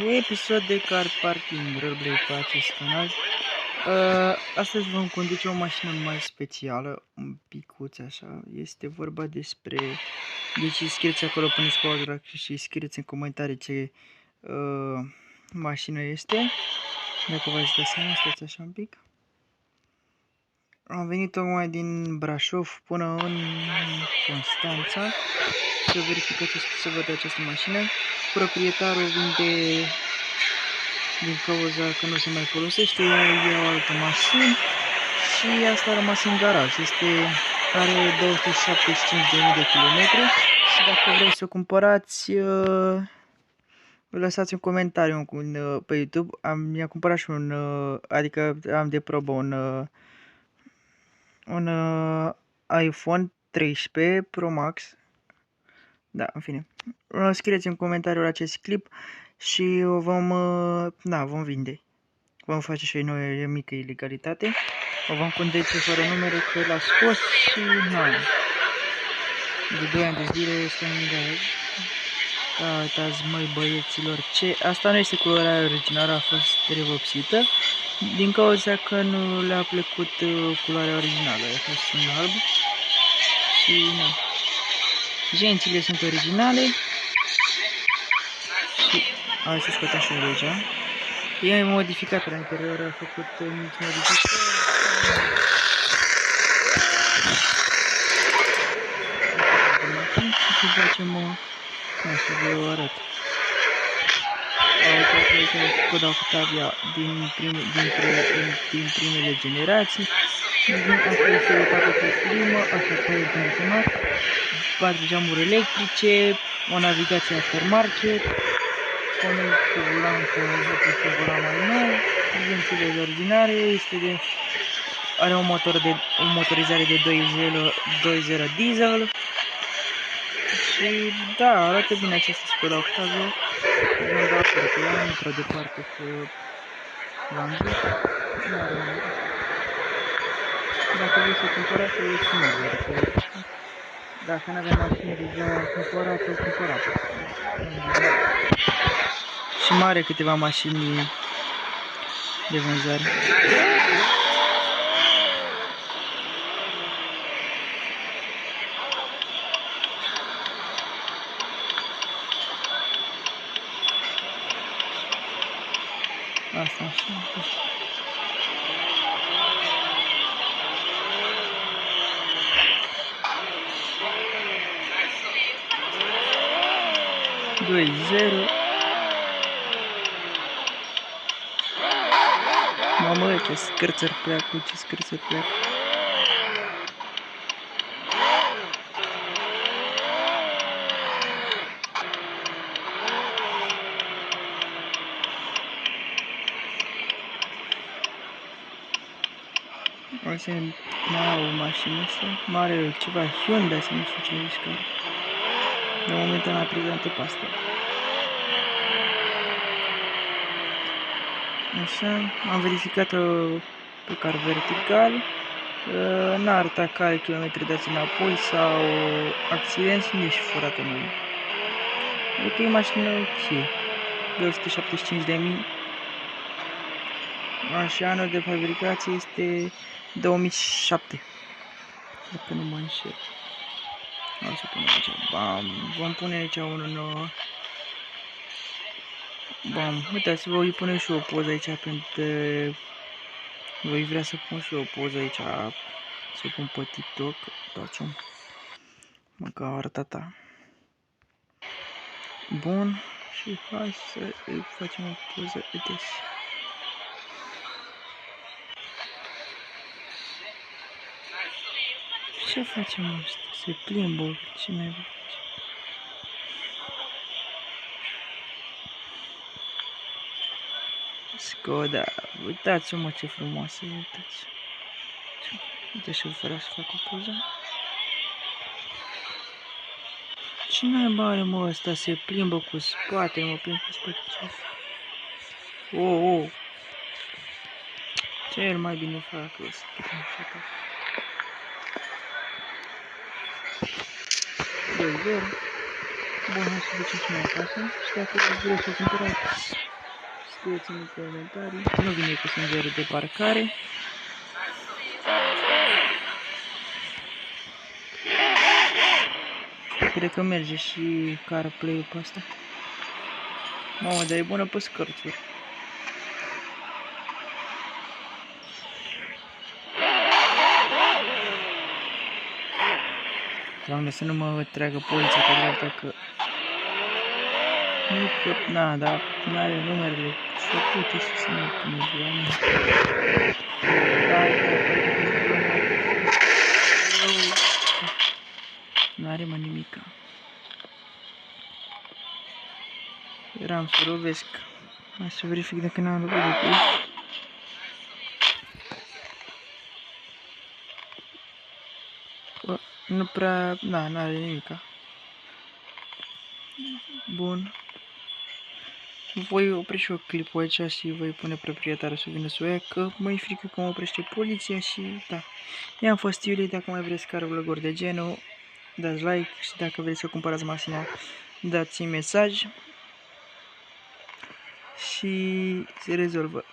Episod de car parking roleplay pe acest canal. Astăzi vom conduce o mașină mai specială, un picuț așa. Este vorba despre... Deci scrieți acolo, puneți pauza și scrieți în comentarii ce mașină este. Dacă v-ați dat seama, stați așa un pic. Am venit tocmai din Brașov până în Constanța să verificați, să văd această mașină. Proprietarul vinde din cauza că nu se mai folosește, ia o altă mașină și asta a rămas în garaj. Are 275.000 de kilometri și dacă vreți să o cumpărați, lăsați un comentariu pe YouTube. Mi-a cumpărat și adică am de probă un iPhone 13 Pro Max. Da, în fine. Scrieți în comentariul acest clip și vom vinde. Vom face și noi o mică ilegalitate. O vom conduce fără numere că l-a scos și de 2 ani de zile este în garaj. Da, uitați măi băieților, asta nu este culoarea originală, a fost revopsită din cauza că nu le-a plăcut culoarea originală, a fost în alb și gențile sunt originale și hai să scoatem și legea. E modificat la interior, a făcut mici modificări. Și facem să vă arăt. Aici Skoda Octavia din primele generații. Asta este o etapă cu climă, asta pe aer condiționat, 4 geamuri electrice, o navigație aftermarket, cu volan mai nou, gențile ordinare, are o motorizare de 2.0 diesel și da, arată bine această Skoda Octavia. Vom da apără pe ea, nu prea departe că l-am zis. Dacă vreți să cumpărați, o și merge. Dacă nu avem mașini deja cumpărată, o cumpărați. Și mai are câteva mașini de vânzare. Asta așa. 2.0. Mamă, ce scârțări pleacă, Asta e o mașină asta, mare ceva Hyundai sau nu știu ce ești care. De moment am prezente pe asta. Așa, am verificat-o pe car vertical. N-a arătat care kilometri dați înapoi sau accident, nici furată nu e. Adică e mașină ok. 275.000. Așa, anul de fabricație este 2007. Dacă nu mă înșel. O să punem aici. Bam. Vom pune aici unul nou. Bam. Uitați, voi pune și o poză aici pentru... Voi vrea să pun și o poză aici. Să o pun pe TikTok. Uitați-o. Măcar arătata. Bun. Și hai să îi facem o poză. Uitați. Ce facem asta? Se plimbă. Ce mai face? Skoda. Uitați-mă ce frumoasă e, uitați. Uite și vreau să fac o poză. Ce naiba are mă ăsta? Se plimbă cu spate, mă plimb cu spate. Oh. Cel mai bine fac ăsta. Bun, hai să ducem și noi acasă și dacă vreți să o cumpărați, scrieți-mi în comentarii. Nu vine cu sângere de parcare. Cred că merge și CarPlay-ul pe asta. Mamă, dar e bună pe scărțuri. Doamne, să nu mă treagă poliția pe dreapta, că... Nu că... Na, dar n-are numerele făcute și să nu pune Doamne. N-are mă nimica. Eram să lovesc. Hai să verific dacă n-am lovit de pe aici. Nu prea... Da, n-are nimica. Bun. Voi opri și eu clipul aici și voi pune proprietarul să vină să o ia, că mă-i frică că mă oprește poliția și da. I-am fost Iulie, dacă mai vreți care vloguri de genul, dați like și dacă vreți să cumpărați mașina, dați-mi mesaj și se rezolvă.